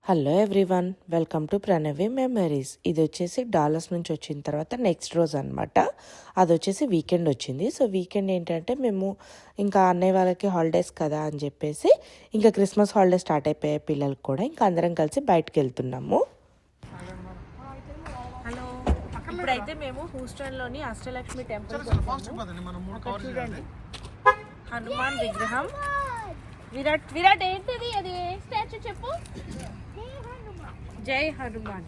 Hello everyone, welcome to Pranavi memories. ఇది వచ్చేసి dollars నుంచి వచ్చిన తర్వాత నెక్స్ట్ రోజు అనమాట. అది వచ్చేసి వీకెండ్ వచ్చింది. సో వీకెండ్ ఏంటంటే మేము ఇంకా అన్నయ్య వాళ్ళకి హాలిడేస్ కదా అని చెప్పేసి ఇంకా క్రిస్మస్ హాలిడేస్ స్టార్ట్ అయిపోయాయి పిల్లలకు కూడా. ఇంకా అందరం కలిసి బయటకు వెళ్తున్నాము. హలో, ఇప్పుడైతే మేము హూస్టన్లోని అష్టలక్ష్మి టెంపుల్ చూడండి, హనుమాన్ విగ్రహం. విరాట్ ఏంటిది? అది ఏ స్టాచ్యూ చెప్పు? జై హనుమాన్.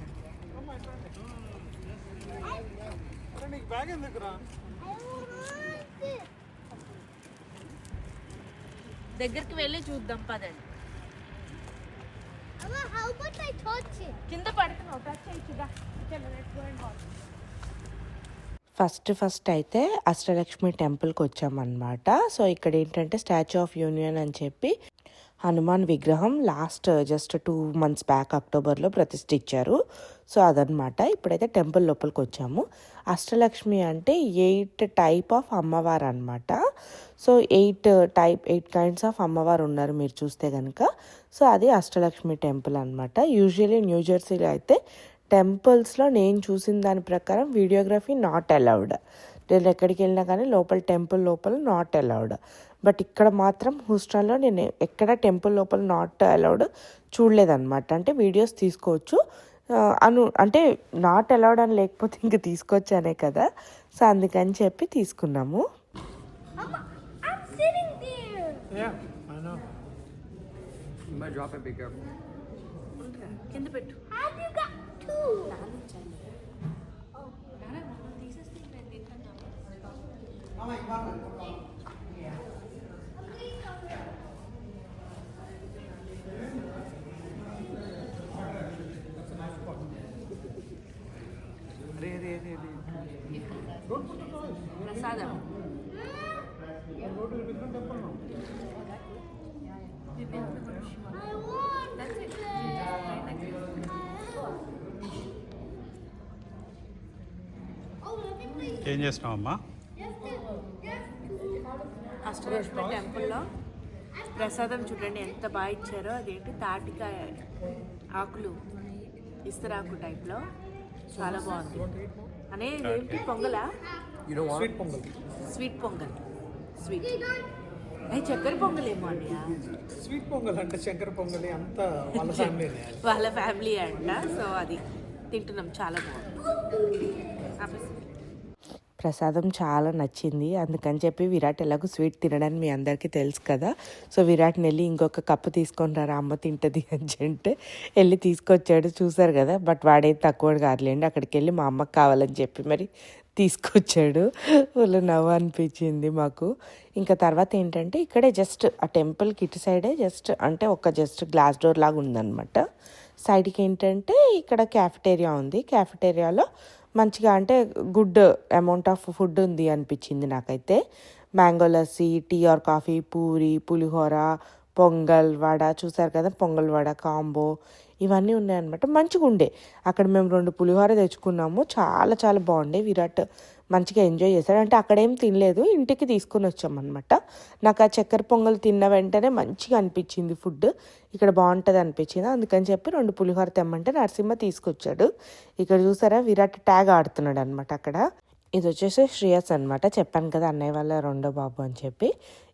దగ్గరికి వెళ్ళి చూద్దాం పదండి. కింద పడుతున్నావు, టచ్ చేయించుదా. ఫస్ట్ అయితే అష్టలక్ష్మి టెంపుల్కి వచ్చామన్నమాట. సో ఇక్కడ ఏంటంటే స్టాచ్యూ ఆఫ్ యూనియన్ అని చెప్పి హనుమాన్ విగ్రహం జస్ట్ 2 months బ్యాక్ అక్టోబర్లో ప్రతిష్ఠించారు. సో అదనమాట. ఇప్పుడైతే టెంపుల్ లోపలికి వచ్చాము. అష్టలక్ష్మి అంటే 8 type ఆఫ్ అమ్మవారు అనమాట. సో 8 kinds ఆఫ్ అమ్మవారు ఉన్నారు మీరు చూస్తే కనుక. సో అది అష్టలక్ష్మి టెంపుల్ అనమాట. యూజువల్లీ న్యూజెర్సీలో అయితే టెంపుల్స్లో నేను చూసిన దాని ప్రకారం వీడియోగ్రఫీ నాట్ అలౌడ్. నేను ఎక్కడికి వెళ్ళినా కానీ టెంపుల్ లోపల నాట్ అలౌడ్. బట్ ఇక్కడ మాత్రం హూస్టన్లో నేను ఎక్కడ టెంపుల్ లోపల నాట్ అలౌడ్ చూడలేదన్నమాట. అంటే వీడియోస్ తీసుకోవచ్చు అంటే నాట్ అలౌడ్ అని లేకపోతే ఇంక తీసుకొచ్చానే కదా. సో అందుకని చెప్పి తీసుకున్నాము. కింద పెట్టు. ప్రసాదం ఏం చేస్తున్నావమ్మా? అష్టలక్ష్మి టెంపుల్లో ప్రసాదం చూడండి ఎంత బాగా ఇచ్చారో. అదేంటి తాటికాయ ఆకులు, ఇస్తరాకు టైప్లో చాలా బాగుంది. అనేది ఏంటి పొంగలా? స్వీట్ పొంగల్. స్వీట్ అది చక్కెర పొంగలేమో అన్నయ్య. స్వీట్ పొంగల్ అంటే చక్కెర పొంగలి అంతా వాళ్ళ ఫ్యామిలీ అంట. సో అది తింటున్నాం, చాలా బాగుంది. ప్రసాదం చాలా నచ్చింది. అందుకని చెప్పి విరాట్ ఎలాగో స్వీట్ తినడానికి మీ అందరికీ తెలుసు కదా. సో విరాట్ని వెళ్ళి ఇంకొక కప్పు తీసుకొని రారా అమ్మ తింటుంది అని అంటే వెళ్ళి తీసుకొచ్చాడు. చూసారు కదా. బట్ వాడేం తక్కువ కాదులేండి. అక్కడికి వెళ్ళి మా అమ్మకి కావాలని చెప్పి మరి తీసుకొచ్చాడు. వాళ్ళు నవ్వు అనిపించింది మాకు. ఇంకా తర్వాత ఏంటంటే ఇక్కడే జస్ట్ ఆ టెంపుల్కి ఇటు సైడే జస్ట్ గ్లాస్ డోర్ లాగా ఉందన్నమాట. సైడ్కి ఏంటంటే ఇక్కడ క్యాఫెటేరియా ఉంది. క్యాఫెటేరియాలో మంచిగా అంటే గుడ్ అమౌంట్ ఆఫ్ ఫుడ్ ఉంది అనిపించింది నాకైతే. Mango lassi, tea or coffee, puri, pulihora, pongal vada, చూసారు కదా, పొంగల్ వడ కాంబో ఇవన్నీ ఉన్నాయన్నమాట. మంచిగా ఉండే. అక్కడ మేము 2 పులిహోర తెచ్చుకున్నాము. చాలా చాలా బాగుండే. విరాట్ మంచిగా ఎంజాయ్ చేశాడు. అంటే అక్కడేం తినలేదు, ఇంటికి తీసుకొని వచ్చామన్నమాట. నాకు ఆ చక్కెర పొంగల్ తిన్న వెంటనే మంచిగా అనిపించింది ఫుడ్. ఇక్కడ బాగుంటుంది అనిపించింది. అందుకని చెప్పి 2 పులిహోర తెమ్మంటే నరసింహ తీసుకొచ్చాడు. ఇక్కడ చూసారా విరాట్ ట్యాగ్ ఆడుతున్నాడు అనమాట అక్కడ. ఇది వచ్చేసి శ్రేయస్ అనమాట. చెప్పాను కదా అన్నయ్య వాళ్ళ రెండో బాబు అని చెప్పి.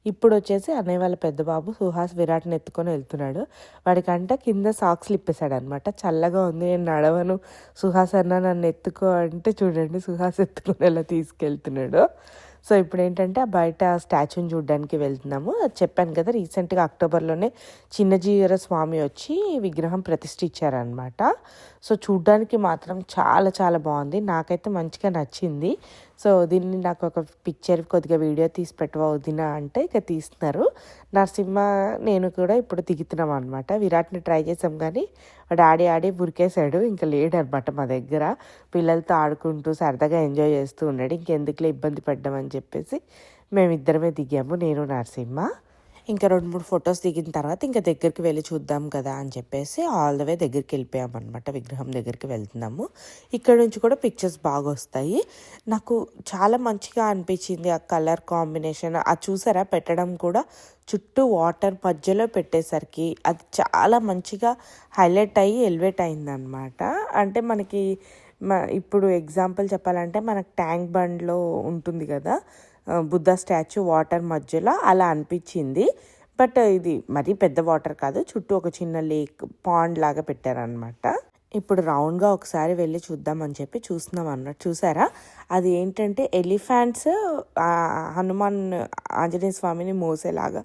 ఇప్పుడు వచ్చేసి అన్నయ్య వాళ్ళ పెద్ద బాబు సుహాస్ విరాట్ని ఎత్తుకొని వెళ్తున్నాడు. వాడికంట కింద సాక్స్లు ఇప్పేశాడు అనమాట. చల్లగా ఉంది, నేను నడవను సుహాస్ అన్న నన్ను ఎత్తుకో అంటే చూడండి సుహాస్ ఎత్తుకొని ఎలా తీసుకెళ్తున్నాడు. సో ఇప్పుడు ఏంటంటే ఆ బయట స్టాచ్యూని చూడడానికి వెళ్తున్నాము. అది చెప్పాను కదా, రీసెంట్గా అక్టోబర్లోనే చిన్నజీవర స్వామి వచ్చి విగ్రహం ప్రతిష్ఠించారనమాట. సో చూడ్డానికి మాత్రం చాలా చాలా బాగుంది. నాకైతే మంచిగా నచ్చింది. సో దీన్ని నాకు ఒక పిక్చర్ కొద్దిగా వీడియో తీసి పెట్టవా వదినా అంటే ఇక తీస్తున్నారు. నరసింహ నేను కూడా ఇప్పుడు దిగుతున్నాం అనమాట. విరాట్ని ట్రై చేసాం కానీ వాడు ఆడి ఉరికేసాడు. ఇంకా లేడనమాట మా దగ్గర. పిల్లలతో ఆడుకుంటూ సరదాగా ఎంజాయ్ చేస్తూ ఉన్నాడు. ఇంకెందుకులే ఇబ్బంది పడ్డామని చెప్పేసి మేమిద్దరమే దిగాము, నేను నరసింహ. ఇంకా 2-3 ఫొటోస్ దిగిన తర్వాత ఇంకా దగ్గరికి వెళ్ళి చూద్దాం కదా అని చెప్పేసి ఆల్ ద వే దగ్గరికి వెళ్ళిపోయామన్నమాట. విగ్రహం దగ్గరికి వెళ్తున్నాము. ఇక్కడ నుంచి కూడా పిక్చర్స్ బాగా వస్తాయి. నాకు చాలా మంచిగా అనిపించింది ఆ కలర్ కాంబినేషన్. అది చూసారా పెట్టడం కూడా చుట్టూ వాటర్ మధ్యలో పెట్టేసరికి అది చాలా మంచిగా హైలైట్ అయ్యి ఎలివేట్ అయిందనమాట. అంటే మనకి ఇప్పుడు ఎగ్జాంపుల్ చెప్పాలంటే మనకు ట్యాంక్ బండ్లో ఉంటుంది కదా బుద్ధ స్టాచ్యూ వాటర్ మధ్యలో, అలా అనిపించింది. బట్ ఇది మరీ పెద్ద వాటర్ కాదు, చుట్టూ ఒక చిన్న లేక్ పాండ్ లాగా పెట్టారనమాట. ఇప్పుడు రౌండ్గా ఒకసారి వెళ్ళి చూద్దామని చెప్పి చూస్తున్నాం అన్నట్టు. చూసారా అది ఏంటంటే ఎలిఫెంట్స్ హనుమాన్ ఆంజనేయ స్వామిని మోసేలాగా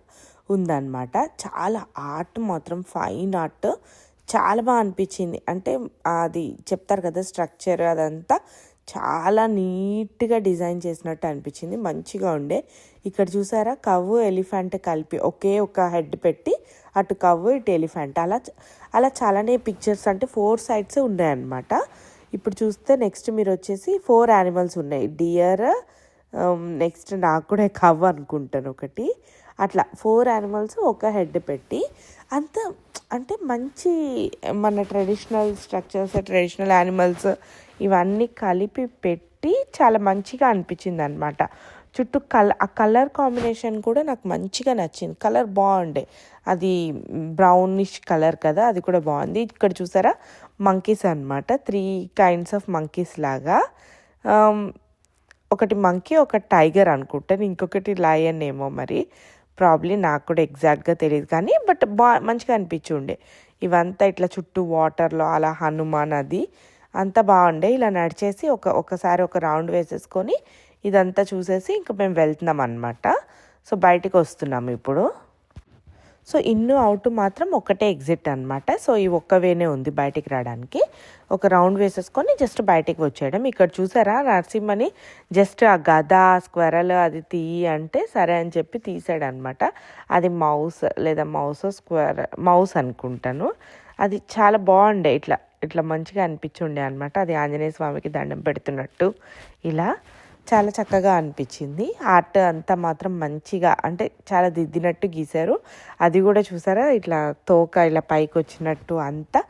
ఉందన్నమాట. చాలా ఆర్ట్ మాత్రం ఫైన్ ఆర్ట్, చాలా బాగా అనిపించింది. అంటే అది చెప్తారు కదా స్ట్రక్చర్ అదంతా చాలా నీట్గా డిజైన్ చేసినట్టు అనిపించింది, మంచిగా ఉండే. ఇక్కడ చూసారా కవ్వు ఎలిఫెంట్ కలిపి ఒకే ఒక హెడ్ పెట్టి అటు కవ్వు ఇటు ఎలిఫెంట్ అలా చాలానే పిక్చర్స్ అంటే 4 sides ఉన్నాయన్నమాట. ఇప్పుడు చూస్తే నెక్స్ట్ మీరు వచ్చేసి 4 animals ఉన్నాయి. డియర్, నెక్స్ట్ నాకు కూడా కవ్వు అనుకుంటాను ఒకటి, అట్లా 4 animals ఒక హెడ్ పెట్టి అంత అంటే మంచి మన ట్రెడిషనల్ స్ట్రక్చర్స్ ట్రెడిషనల్ యానిమల్స్ ఇవన్నీ కలిపి పెట్టి చాలా మంచిగా అనిపించింది అనమాట. చుట్టూ ఆ కలర్ కాంబినేషన్ కూడా నాకు మంచిగా నచ్చింది. కలర్ బాగుండే, అది బ్రౌనిష్ కలర్ కదా, అది కూడా బాగుంది. ఇక్కడ చూసారా మంకీస్ అనమాట, 3 kinds ఆఫ్ మంకీస్ లాగా. ఒకటి మంకీ, ఒక టైగర్ అనుకుంటాను, ఇంకొకటి లయన్ ఏమో మరి ప్రాబ్లీ నాకు కూడా ఎగ్జాక్ట్గా తెలియదు కానీ బట్ మంచిగా అనిపించి ఉండే. ఇవంతా ఇట్లా చుట్టూ వాటర్లో అలా హనుమాన్ అది అంతా బాగుండే. ఇలా నడిచేసి ఒకసారి ఒక రౌండ్ వేసేసుకొని ఇదంతా చూసేసి ఇంకా మేము వెళ్తున్నాం అనమాట. సో బయటికి వస్తున్నాము ఇప్పుడు. సో ఇన్ను అవుట్ మాత్రం ఒకటే ఎగ్జిట్ అనమాట. సో ఈ ఒక్క వేనే ఉంది బయటికి రావడానికి. ఒక రౌండ్ వేసేసుకొని జస్ట్ బయటికి వచ్చేయడం. ఇక్కడ చూసారా నరసింహని జస్ట్ ఆ గద స్క్వెరల్ అది తీయి అంటే సరే అని చెప్పి తీసాడు అనమాట. అది మౌస్ అనుకుంటాను. అది చాలా బాగుండే, ఇట్లా మంచిగా అనిపించుండే అనమాట. అది ఆంజనేయ స్వామికి దండం పెడుతున్నట్టు ఇలా చాలా చక్కగా అనిపించింది. ఆర్ట్ అంతా మాత్రం మంచిగా అంటే చాలా దిద్దినట్టు గీశారు. అది కూడా చూసారా ఇట్లా తోక ఇలా పైకి వచ్చినట్టు అంతా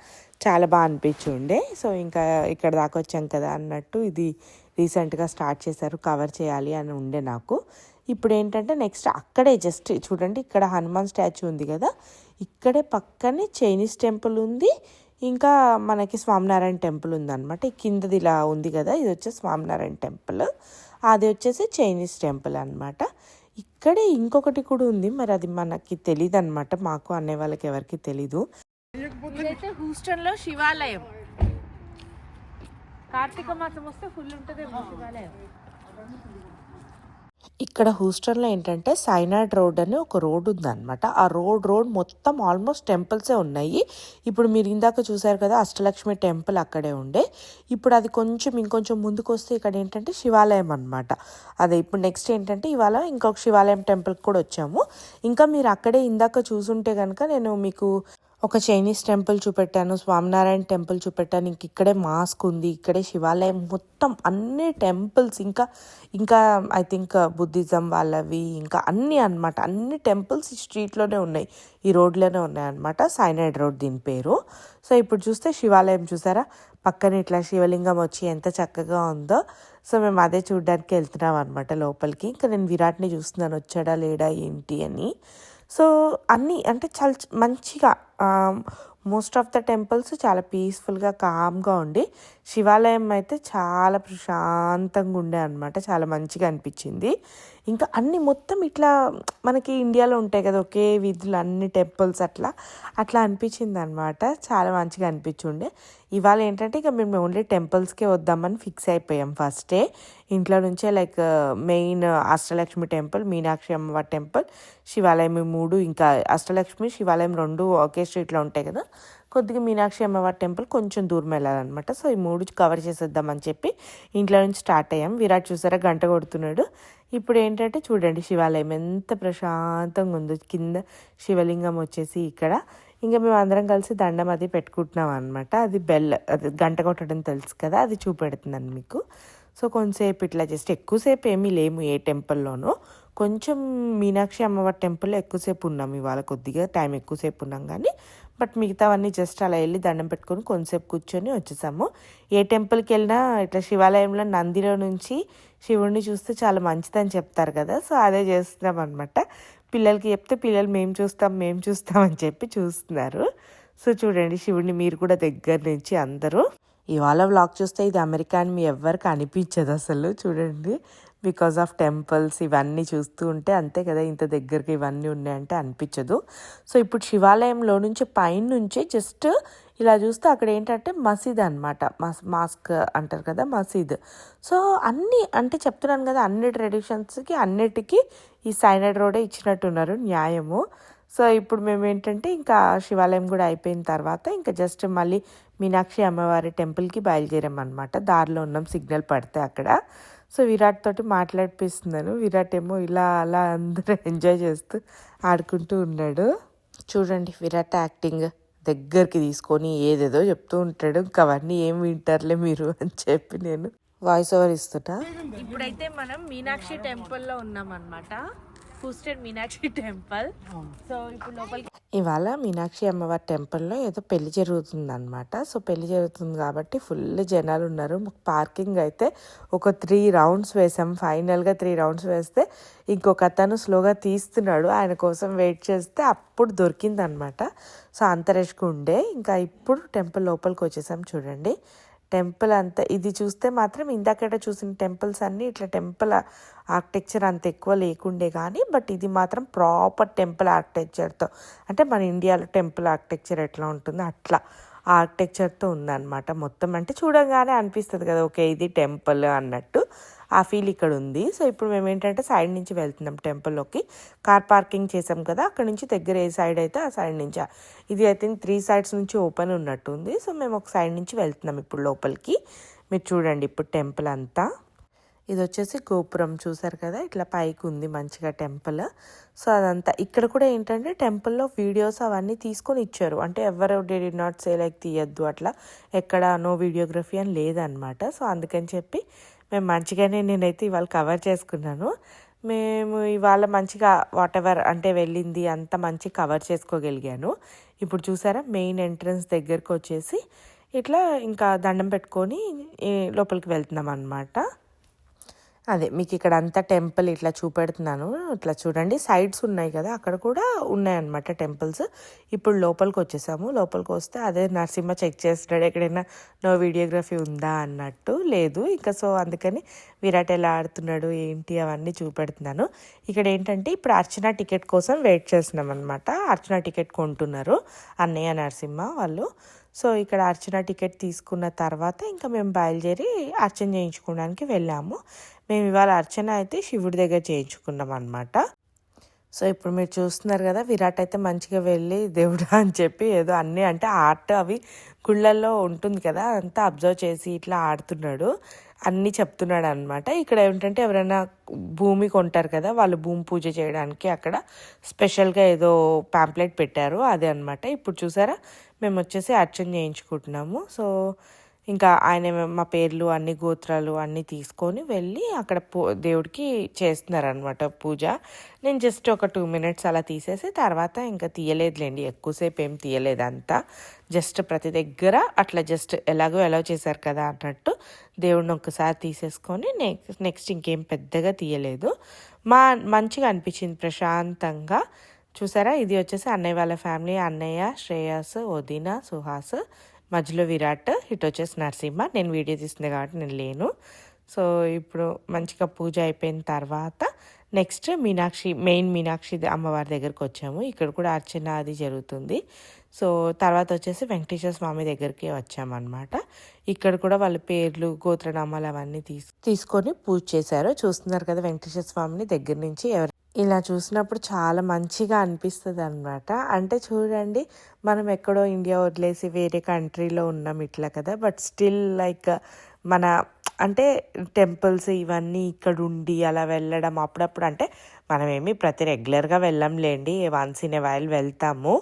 చాలా బాగా అనిపించుండే. సో ఇంకా ఇక్కడ దాకా వచ్చాం కదా అన్నట్టు ఇది రీసెంట్గా స్టార్ట్ చేశారు, కవర్ చేయాలి అని ఉండే నాకు. ఇప్పుడు ఏంటంటే నెక్స్ట్ అక్కడే జస్ట్ చూడండి, ఇక్కడ హనుమాన్ స్టాచ్యూ ఉంది కదా, ఇక్కడే పక్కనే చైనీస్ టెంపుల్ ఉంది, ఇంకా మనకి స్వామినారాయణ టెంపుల్ ఉందన్నమాట. ఈ కిందది ఇలా ఉంది కదా, ఇది వచ్చేసి స్వామినారాయణ టెంపుల్, అది వచ్చేసి చైనీస్ టెంపుల్ అనమాట. ఇక్కడే ఇంకొకటి కూడా ఉంది, మరి అది మనకి తెలియదు అనమాట, మాకు అనే వాళ్ళకి ఎవరికి తెలీదు. ఇదైతే హూస్టన్లో శివాలయం. కార్తీక మాసం వస్తే ఫుల్ ఉంటుంది శివాలయం. ఇక్కడ హూస్టన్లో ఏంటంటే సైనాడ్ రోడ్ అని ఒక రోడ్ ఉందన్నమాట. ఆ రోడ్ మొత్తం ఆల్మోస్ట్ టెంపుల్సే ఉన్నాయి. ఇప్పుడు మీరు ఇందాక చూసారు కదా అష్టలక్ష్మి టెంపుల్ అక్కడే ఉండే. ఇప్పుడు అది ఇంకొంచెం ముందుకు వస్తే ఇక్కడ ఏంటంటే శివాలయం అనమాట. అదే ఇప్పుడు నెక్స్ట్ ఏంటంటే ఇవాళ ఇంకొక శివాలయం టెంపుల్కి కూడా వచ్చాము. ఇంకా మీరు అక్కడే ఇందాక చూసుంటే కనుక నేను మీకు ఒక చైనీస్ టెంపుల్ చూపెట్టాను, స్వామినారాయణ టెంపుల్ చూపెట్టాను, ఇంక ఇక్కడే మాస్క్ ఉంది, ఇక్కడే శివాలయం, మొత్తం అన్ని టెంపుల్స్, ఇంకా ఐ థింక్ బుద్ధిజం వాళ్ళవి ఇంకా అన్నీ అనమాట. అన్ని టెంపుల్స్ ఈ స్ట్రీట్లోనే ఉన్నాయి, ఈ రోడ్లోనే ఉన్నాయన్నమాట. సైనాడ్ రోడ్ దీని పేరు. సో ఇప్పుడు చూస్తే శివాలయం చూసారా, పక్కన ఇట్లా శివలింగం వచ్చి ఎంత చక్కగా ఉందో. సో మేము అదే చూడడానికి వెళ్తున్నాం అనమాట లోపలికి. ఇంకా నేను విరాట్ని చూస్తున్నాను వచ్చాడా లేడా ఏంటి అని. సో అన్నీ అంటే చాలా మంచిగా మోస్ట్ ఆఫ్ ద టెంపుల్స్ చాలా పీస్ఫుల్గా కామ్గా ఉండి, శివాలయం అయితే చాలా ప్రశాంతంగా ఉండే అనమాట. చాలా మంచిగా అనిపించింది. ఇంకా అన్ని మొత్తం ఇట్లా మనకి ఇండియాలో ఉంటాయి కదా ఒకే వీధులు అన్ని టెంపుల్స్, అట్లా అనిపించింది అనమాట. చాలా మంచిగా అనిపించుండే. ఇవాళ ఏంటంటే ఇక మేము ఓన్లీ టెంపుల్స్కే వద్దామని ఫిక్స్ అయిపోయాం ఫస్టే. ఇంట్లో నుంచే like main Ashtalakshmi temple, Meenakshi అమ్మవారి టెంపుల్, శివాలయం, ఈ 3, ఇంకా అష్టలక్ష్మి శివాలయం 2 ఒకే స్ట్రీట్లో ఉంటాయి కదా, కొద్దిగా మీనాక్షి అమ్మవారి టెంపుల్ కొంచెం దూరం వెళ్ళాలన్నమాట. సో ఈ 3 కవర్ చేసేద్దామని చెప్పి ఇంట్లో నుంచి స్టార్ట్ అయ్యాం. విరాట్ చూసారా గంట కొడుతున్నాడు. ఇప్పుడు ఏంటంటే చూడండి శివాలయం ఎంత ప్రశాంతంగా ఉందో, కింద శివలింగం వచ్చేసి ఇక్కడ. ఇంకా మేము అందరం కలిసి దండం అది పెట్టుకుంటున్నాం అనమాట. అది గంట కొట్టడం తెలుసు కదా, అది చూపెడుతున్నాను మీకు. సో కొంతసేపు ఇట్లా జస్ట్ ఎక్కువసేపు ఏమీ లేము ఏ టెంపుల్లోనూ, కొంచెం మీనాక్షి అమ్మవారి టెంపుల్లో ఎక్కువసేపు ఉన్నాం ఇవాళ, కొద్దిగా టైం ఎక్కువసేపు ఉన్నాం కానీ, బట్ మిగతావన్నీ జస్ట్ అలా వెళ్ళి దండం పెట్టుకొని కొంతసేపు కూర్చొని వచ్చేసాము. ఏ టెంపుల్కి వెళ్ళినా ఇట్లా శివాలయంలో నందిలో నుంచి శివుడిని చూస్తే చాలా మంచిదని చెప్తారు కదా, సో అదే చేస్తున్నాం అనమాట. పిల్లలకి చెప్తే పిల్లలు మేము చూస్తాం అని చెప్పి చూస్తున్నారు. సో చూడండి శివుడిని మీరు కూడా దగ్గర నుంచి అందరూ. ఇవాళ వ్లాగ్ చూస్తే ఇది అమెరికా అని మీ ఎవ్వరికి అనిపించదు అసలు. చూడండి బికాజ్ ఆఫ్ టెంపుల్స్ ఇవన్నీ చూస్తూ ఉంటే అంతే కదా, ఇంత దగ్గరగా ఇవన్నీ ఉన్నాయంటే అనిపించదు. సో ఇప్పుడు శివాలయంలో నుంచి పైన నుంచి జస్ట్ ఇలా చూస్తే అక్కడ ఏంటంటే మసీద్ అనమాట, మాస్క్ అంటారు కదా మసీద్. సో అన్నీ అంటే చెప్తున్నాను కదా, అన్ని ట్రెడిషన్స్కి అన్నిటికీ ఈ సైనడ్ రోడే ఇచ్చినట్టున్నారు న్యాయము. సో ఇప్పుడు మేము ఏంటంటే ఇంకా శివాలయం కూడా అయిపోయిన తర్వాత ఇంకా జస్ట్ మళ్ళీ మీనాక్షి అమ్మవారి టెంపుల్కి బయలుదేరామన్నమాట. దారిలో ఉన్నాం సిగ్నల్ పడితే అక్కడ. సో విరాట్ తోటి మాట్లాడిపిస్తున్నాను. విరాట్ ఏమో ఇలా అలా అందరూ ఎంజాయ్ చేస్తూ ఆడుకుంటూ ఉన్నాడు. చూడండి విరాట్ యాక్టింగ్, దగ్గరికి తీసుకొని ఏదేదో చెప్తూ ఉంటాడు. ఇంకా అవన్నీ ఏం వింటారులే మీరు అని చెప్పి నేను వాయిస్ ఓవర్ ఇస్తున్నా. ఇప్పుడైతే మనం మీనాక్షి టెంపుల్లో ఉన్నాం అనమాట, హూస్టన్ మీనాక్షి టెంపుల్. సో ఇప్పుడు లోపలికి ఇవాళ మీనాక్షి అమ్మవారి టెంపుల్లో ఏదో పెళ్లి జరుగుతుంది అనమాట. సో పెళ్లి జరుగుతుంది కాబట్టి ఫుల్ జనాలు ఉన్నారు. పార్కింగ్ అయితే ఒక 3 రౌండ్స్ వేసాం. ఫైనల్గా 3 రౌండ్స్ వేస్తే ఇంకొక అతను స్లోగా తీస్తున్నాడు, ఆయన కోసం వెయిట్ చేస్తే అప్పుడు దొరికిందనమాట. సో అంత రష్గా ఉండే. ఇంకా ఇప్పుడు టెంపుల్ లోపలికి వచ్చేసాం. చూడండి టెంపుల్ అంతా ఇది చూస్తే మాత్రం ఇందాకట చూసిన టెంపుల్స్ అన్నీ ఇట్లా టెంపుల్ ఆర్కిటెక్చర్ అంత ఎక్కువ లేకుండే కానీ, బట్ ఇది మాత్రం ప్రాపర్ టెంపుల్ ఆర్కిటెక్చర్తో, అంటే మన ఇండియాలో టెంపుల్ ఆర్కిటెక్చర్ ఎట్లా ఉంటుందో అట్లా ఆర్కిటెక్చర్తో ఉందన్నమాట మొత్తం. అంటే చూడగానే అనిపిస్తుంది కదా ఓకే ఇది టెంపుల్ అన్నట్టు, ఆ ఫీల్ ఇక్కడ ఉంది. సో ఇప్పుడు మేము ఏంటంటే సైడ్ నుంచి వెళ్తున్నాం టెంపుల్లోకి. కార్ పార్కింగ్ చేసాం కదా, అక్కడ నుంచి దగ్గర ఏ సైడ్ అయితే ఆ సైడ్ నుంచి, ఇది ఐ థింక్ 3 sides నుంచి ఓపెన్ ఉన్నట్టు ఉంది. సో మేము ఒక సైడ్ నుంచి వెళ్తున్నాం ఇప్పుడు లోపలికి. మీరు చూడండి ఇప్పుడు టెంపుల్ అంతా. ఇది వచ్చేసి గోపురం చూసారు కదా, ఇట్లా పైకి ఉంది మంచిగా టెంపుల్. సో అదంతా ఇక్కడ కూడా ఏంటంటే టెంపుల్లో వీడియోస్ అవన్నీ తీసుకొని ఇచ్చారు. అంటే ఎవరు డి నాట్ సే లైక్ తీయద్దు అట్లా, ఎక్కడ నో వీడియోగ్రఫీ అని లేదనమాట. సో అందుకని చెప్పి మేము మంచిగానే నేనైతే ఇవాళ కవర్ చేసుకున్నాను. మేము ఇవాళ మంచిగా వాట్ ఎవర్ అంటే వెళ్ళింది అంత మంచి కవర్ చేసుకోగలిగాను. ఇప్పుడు చూసారా మెయిన్ ఎంట్రన్స్ దగ్గరకు వచ్చేసి ఇట్లా ఇంకా దండం పెట్టుకొని లోపలికి వెళ్తున్నాం అనమాట. అదే మీకు ఇక్కడ అంతా టెంపుల్ ఇట్లా చూపెడుతున్నాను. ఇట్లా చూడండి సైడ్స్ ఉన్నాయి కదా, అక్కడ కూడా ఉన్నాయన్నమాట టెంపుల్స్. ఇప్పుడు లోపలికి వచ్చేసాము. లోపలికి వస్తే అదే నరసింహ చెక్ చేస్తున్నాడు ఎక్కడైనా నో వీడియోగ్రఫీ ఉందా అన్నట్టు. లేదు ఇంకా, సో అందుకని విరాట్ ఎలా ఆడుతున్నాడు ఏంటి అవన్నీ చూపెడుతున్నాను. ఇక్కడ ఏంటంటే ఇప్పుడు అర్చన టికెట్ కోసం వెయిట్ చేస్తున్నాం అనమాట. అర్చన టికెట్ కొంటున్నారు అన్నయ్య నరసింహ వాళ్ళు. సో ఇక్కడ అర్చన టికెట్ తీసుకున్న తర్వాత ఇంకా మేము బయలుదేరి అర్చన చేయించుకోవడానికి వెళ్ళాము. మేము ఇవాళ అర్చన అయితే శివుడి దగ్గర చేయించుకున్నాం అనమాట. సో ఇప్పుడు మీరు చూస్తున్నారు కదా, విరాట్ అయితే మంచిగా వెళ్ళి దేవుడా అని చెప్పి ఏదో అన్నీ అంటే ఆర్ట్ అవి గుళ్ళల్లో ఉంటుంది కదా, అంతా అబ్జర్వ్ చేసి ఇట్లా ఆడుతున్నాడు, అన్నీ చెప్తున్నాడు అనమాట. ఇక్కడ ఏంటంటే ఎవరైనా భూమి కొంటారు కదా, వాళ్ళు భూమి పూజ చేయడానికి అక్కడ స్పెషల్గా ఏదో ప్యాంప్లెట్ పెట్టారు, అదే అనమాట. ఇప్పుడు చూసారా మేము వచ్చేసి అర్చన చేయించుకుంటున్నాము. సో ఇంకా ఆయన మా పేర్లు అన్ని గోత్రాలు అన్నీ తీసుకొని వెళ్ళి అక్కడ దేవుడికి చేస్తున్నారనమాట పూజ. నేను జస్ట్ ఒక 2 minutes అలా తీసేసి తర్వాత ఇంకా తీయలేదులేండి, ఎక్కువసేపు ఏం తీయలేదు అంతా. జస్ట్ ప్రతి దగ్గర అట్లా జస్ట్ ఎలా చేశారు కదా అన్నట్టు దేవుడిని ఒక్కసారి తీసేసుకొని నెక్స్ట్ ఇంకేం పెద్దగా తీయలేదు. మంచిగా అనిపించింది ప్రశాంతంగా. చూసారా ఇది వచ్చేసి అన్నయ్య వాళ్ళ ఫ్యామిలీ, అన్నయ్య శ్రేయస్, వదిన, సుహాస్, మధ్యలో విరాట్, ఇటు వచ్చేసి నరసింహ. నేను వీడియో తీస్తుంది కాబట్టి నేను లేను. సో ఇప్పుడు మంచిగా పూజ అయిపోయిన తర్వాత నెక్స్ట్ మెయిన్ మీనాక్షి అమ్మవారి దగ్గరికి వచ్చాము. ఇక్కడ కూడా అర్చన అది జరుగుతుంది. సో తర్వాత వచ్చేసి వెంకటేశ్వర స్వామి దగ్గరికి వచ్చామన్నమాట. ఇక్కడ కూడా వాళ్ళ పేర్లు గోత్రనామాలు అవన్నీ తీసుకొని పూజ చేశారు. చూస్తున్నారు కదా వెంకటేశ్వర స్వామిని దగ్గర నుంచి. ఇలా చూసినప్పుడు చాలా మంచిగా అనిపిస్తుంది అనమాట. అంటే చూడండి మనం ఎక్కడో ఇండియా వదిలేసి వేరే కంట్రీలో ఉన్నాం ఇట్లా కదా, బట్ స్టిల్ లైక్ మన అంటే టెంపుల్స్ ఇవన్నీ ఇక్కడ ఉండి అలా వెళ్ళడం అప్పుడప్పుడు, అంటే మనమేమి రెగ్యులర్గా వెళ్ళంలేండి, వన్స్ ఇన్ ఏ వైల్ వెళ్తాము.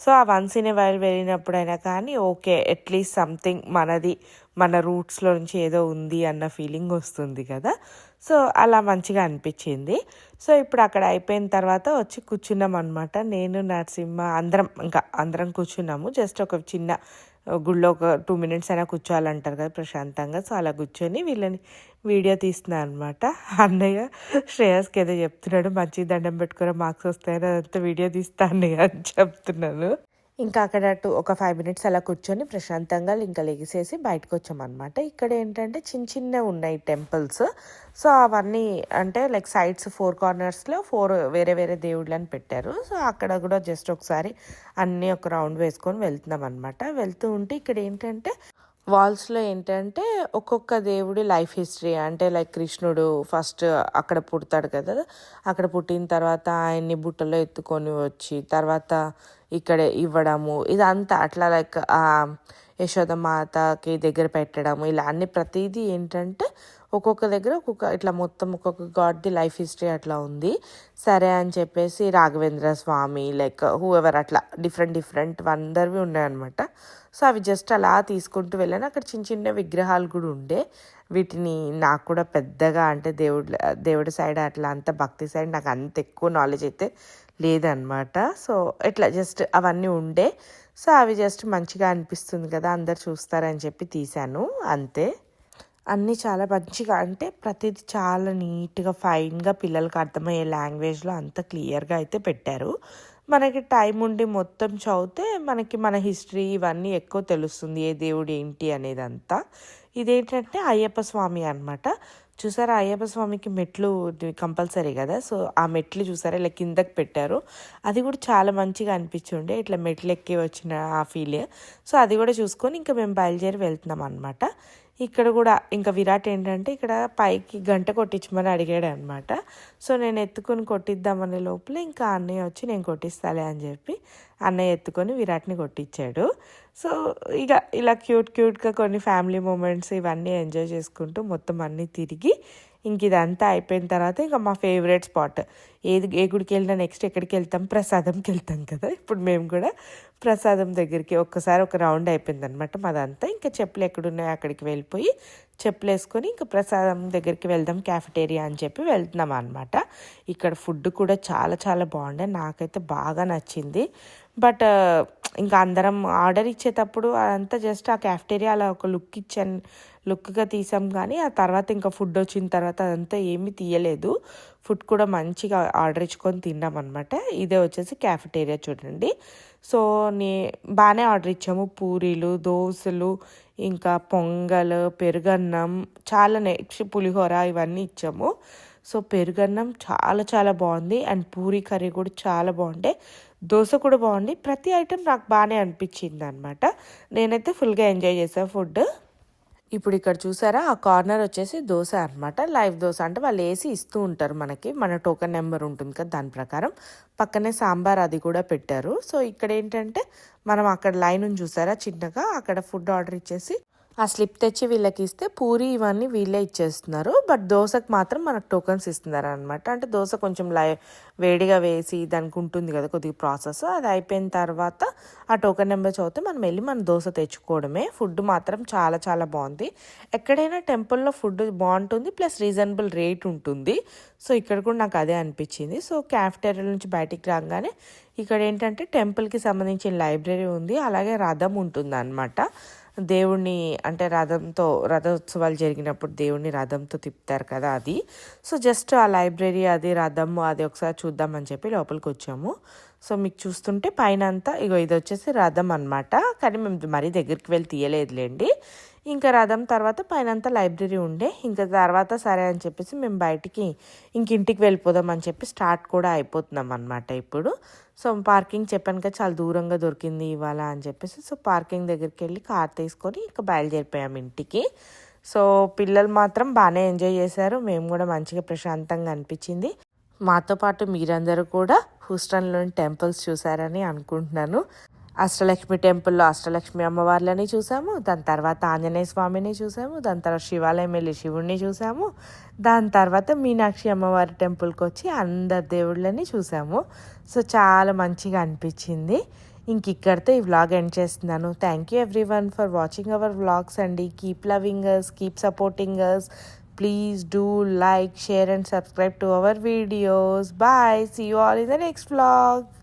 సో ఆ వన్స్ ఇన్ ఏ వైల్ వెళ్ళినప్పుడైనా కానీ ఓకే, అట్లీస్ట్ సంథింగ్ మనది, మన రూట్స్లో నుంచి ఏదో ఉంది అన్న ఫీలింగ్ వస్తుంది కదా. సో అలా మంచిగా అనిపించింది. సో ఇప్పుడు అక్కడ అయిపోయిన తర్వాత వచ్చి కూర్చున్నాం అనమాట. నేను నరసింహ అందరం కూర్చున్నాము. జస్ట్ ఒక చిన్న గుళ్ళో ఒక 2 minutes అయినా కూర్చోవాలంటారు కదా ప్రశాంతంగా. సో అలా కూర్చొని వీళ్ళని వీడియో తీస్తున్నా అనమాట. అన్నయ్య శ్రేయస్కి ఏదో చెప్తున్నాడు, మంచి దండం పెట్టుకుని మార్క్స్ వస్తాయని, అదంతా వీడియో తీస్తా అన్నయ్య అని చెప్తున్నాను. ఇంకా అక్కడ ఒక 5 minutes అలా కూర్చొని ప్రశాంతంగా ఇంకా లెగిసేసి బయటకు వచ్చామన్నమాట. ఇక్కడ ఏంటంటే చిన్న ఉన్నాయి టెంపుల్స్. సో అవన్నీ అంటే లైక్ సైడ్స్ 4 cornersలో 4 వేరే దేవుళ్ళని పెట్టారు. సో అక్కడ కూడా జస్ట్ ఒకసారి అన్నీ ఒక రౌండ్ వేసుకొని వెళ్తున్నాం అనమాట. వెళ్తూ ఉంటే ఇక్కడ ఏంటంటే వాల్స్లో ఏంటంటే ఒక్కొక్క దేవుడి లైఫ్ హిస్టరీ, అంటే లైక్ కృష్ణుడు ఫస్ట్ అక్కడ పుడతాడు కదా, అక్కడ పుట్టిన తర్వాత ఆయన్ని బుట్టలో ఎత్తుకొని వచ్చి తర్వాత ఇక్కడ ఇవ్వడము, ఇదంతా అట్లా లైక్ యశోదమాతకి దగ్గర పెట్టడము, ఇలా అన్ని ప్రతిదీ ఏంటంటే ఒక్కొక్క దగ్గర ఇట్లా మొత్తం ఒక్కొక్క గాడ్ది లైఫ్ హిస్టరీ అట్లా ఉంది. సరే అని చెప్పేసి రాఘవేంద్ర స్వామి లైక్ హూఎవర్ అట్లా డిఫరెంట్ అందరివి ఉన్నాయన్నమాట. సో అవి జస్ట్ అలా తీసుకుంటూ వెళ్ళాను. అక్కడ చిన్న విగ్రహాలు కూడా ఉండే. వీటిని నాకు కూడా పెద్దగా అంటే దేవుడి సైడ్ అట్లా అంత భక్తి సైడ్ నాకు అంత ఎక్కువ నాలెడ్జ్ అయితే లేదనమాట. సో ఇట్లా జస్ట్ అవన్నీ ఉండే. సో అవి జస్ట్ మంచిగా అనిపిస్తుంది కదా, అందరు చూస్తారని చెప్పి తీశాను అంతే. అన్నీ చాలా మంచిగా, అంటే ప్రతిదీ చాలా నీట్గా ఫైన్గా పిల్లలకి అర్థమయ్యే లాంగ్వేజ్లో అంత క్లియర్గా అయితే పెట్టారు. మనకి టైం ఉండి మొత్తం చదివితే మనకి మన హిస్టరీ ఇవన్నీ ఎక్కువ తెలుస్తుంది, ఏ దేవుడు ఏంటి అనేదంతా. ఇదేంటంటే అయ్యప్ప స్వామి అనమాట. చూసారా, అయ్యప్ప స్వామికి మెట్లు కంపల్సరీ కదా. సో ఆ మెట్లు చూసారా ఇలా కిందకి పెట్టారు. అది కూడా చాలా మంచిగా అనిపించుండే, ఇట్లా మెట్లు ఎక్కి వచ్చిన ఆ ఫీల్. సో అది కూడా చూసుకొని ఇంకా మేము బయలుదేరి వెళ్తున్నాం అనమాట. ఇక్కడ కూడా ఇంకా విరాట్ ఏంటంటే ఇక్కడ పైకి గంట కొట్టించమని అడిగాడు అనమాట. సో నేను ఎత్తుకొని కొట్టిద్దామనే లోపల ఇంకా అన్నయ్య వచ్చి నేను కొట్టిస్తాలే అని చెప్పి అన్నయ్య ఎత్తుకొని విరాట్ని కొట్టించాడు. సో ఇక ఇలా క్యూట్గా కొన్ని ఫ్యామిలీ మూమెంట్స్ ఇవన్నీ ఎంజాయ్ చేసుకుంటూ మొత్తం అన్నీ తిరిగి ఇంక ఇదంతా అయిపోయిన తర్వాత ఇంకా మా ఫేవరెట్ స్పాట్ ఏ గుడికి వెళ్ళినా నెక్స్ట్ ఎక్కడికి వెళ్తాం, ప్రసాదంకి వెళ్తాం కదా. ఇప్పుడు మేము కూడా ప్రసాదం దగ్గరికి ఒక్కసారి ఒక రౌండ్ అయిపోయింది అనమాట మాదంతా. ఇంకా చెప్పులు ఎక్కడున్నాయో అక్కడికి వెళ్ళిపోయి చెప్పులు వేసుకొని ఇంకా ప్రసాదం దగ్గరికి వెళ్దాం క్యాఫెటేరియా అని చెప్పి వెళ్తున్నాం అనమాట. ఇక్కడ ఫుడ్ కూడా చాలా బాగుండే, నాకైతే బాగా నచ్చింది. బట్ ఇంకా అందరం ఆర్డర్ ఇచ్చేటప్పుడు అదంతా జస్ట్ ఆ క్యాఫెటేరియా అలా ఒక లుక్గా తీసాం, కానీ ఆ తర్వాత ఇంకా ఫుడ్ వచ్చిన తర్వాత అదంతా ఏమీ తీయలేదు. ఫుడ్ కూడా మంచిగా ఆర్డర్ ఇచ్చుకొని తిన్నాం అనమాట. ఇదే వచ్చేసి క్యాఫెటేరియా చూడండి. సో బాగానే ఆర్డర్ ఇచ్చాము, పూరీలు, దోశలు, ఇంకా పొంగల్, పెరుగన్నం, పులిహోర ఇవన్నీ ఇచ్చాము. సో పెరుగన్నం చాలా బాగుంది, అండ్ పూరీ కర్రీ కూడా చాలా బాగుండే, దోశ కూడా బాగుంది. ప్రతి ఐటెం నాకు బాగానే అనిపించింది అనమాట. నేనైతే ఫుల్గా ఎంజాయ్ చేసాను ఫుడ్. ఇప్పుడు ఇక్కడ చూసారా, ఆ కార్నర్ వచ్చేసి దోశ అనమాట. లైవ్ దోశ అంటే వాళ్ళు వేసి ఇస్తూ ఉంటారు మనకి, మన టోకెన్ నెంబర్ ఉంటుంది కదా దాని ప్రకారం. పక్కనే సాంబార్ అది కూడా పెట్టారు. సో ఇక్కడ ఏంటంటే మనం అక్కడ లైన్ చూసారా చిన్నగా, అక్కడ ఫుడ్ ఆర్డర్ ఇచ్చేసి ఆ స్లిప్ తెచ్చి వీళ్ళకి ఇస్తే పూరి ఇవన్నీ వీళ్ళే ఇచ్చేస్తున్నారు. బట్ దోశకు మాత్రం మనకు టోకన్స్ ఇస్తున్నారు అనమాట. అంటే దోశ కొంచెం వేడిగా వేసి దానికి ఉంటుంది కదా కొద్దిగా ప్రాసెస్, అది అయిపోయిన తర్వాత ఆ టోకెన్ నెంబర్ చదివితే మనం వెళ్ళి మన దోశ తెచ్చుకోవడమే. ఫుడ్ మాత్రం చాలా బాగుంది. ఎక్కడైనా టెంపుల్లో ఫుడ్ బాగుంటుంది, ప్లస్ రీజనబుల్ రేట్ ఉంటుంది. సో ఇక్కడ కూడా నాకు అదే అనిపించింది. సో క్యాఫెటేరియా నుంచి బయటికి రాగానే ఇక్కడ ఏంటంటే టెంపుల్కి సంబంధించిన లైబ్రరీ ఉంది, అలాగే రథం ఉంటుంది అనమాట. దేవుణ్ణి అంటే రథోత్సవాలు జరిగినప్పుడు దేవుణ్ణి రథంతో తిప్పుతారు కదా అది. సో జస్ట్ ఆ లైబ్రరీ అది రథం అది ఒకసారి చూద్దామని చెప్పి లోపలికి వచ్చాము. సో మీకు చూస్తుంటే పైన అంతా ఇది వచ్చేసి రథం అనమాట, కానీ మేము మరీ దగ్గరికి వెళ్ళి తీయలేదులేండి. ఇంకా రథం తర్వాత పైన అంతా లైబ్రరీ ఉండే. ఇంకా తర్వాత సరే అని చెప్పేసి మేము బయటికి ఇంటికి వెళ్ళిపోదాం అని చెప్పి స్టార్ట్ కూడా అయిపోతున్నాం అనమాట ఇప్పుడు. సో పార్కింగ్ చెప్పాను కదా చాలా దూరంగా దొరికింది ఇవాళ అని చెప్పేసి, సో పార్కింగ్ దగ్గరికి వెళ్ళి కార్ తీసుకొని ఇంకా బయలుదేరిపోయాము ఇంటికి. సో పిల్లలు మాత్రం బాగానే ఎంజాయ్ చేశారు, మేము కూడా మంచిగా ప్రశాంతంగా అనిపించింది. మాతో పాటు మీరందరూ కూడా హూస్టన్లోని టెంపుల్స్ చూసారని అనుకుంటున్నాను. అష్టలక్ష్మి టెంపుల్లో అష్టలక్ష్మి అమ్మవార్లని చూసాము. దాని తర్వాత ఆంజనేయ స్వామిని చూసాము. దాని తర్వాత శివాలయం వెళ్ళి శివుణ్ణి చూసాము. దాని తర్వాత మీనాక్షి అమ్మవారి టెంపుల్కి వచ్చి అందరి దేవుళ్ళని చూసాము. సో చాలా మంచిగా అనిపించింది. ఇంక ఇక్కడితో ఈ వ్లాగ్ ఎండ్ చేస్తున్నాను. Thank you everyone for watching our vlogs అండి. Keep loving us, keep supporting us. Please do like, share and subscribe to our videos. Bye. See you all in the next vlog.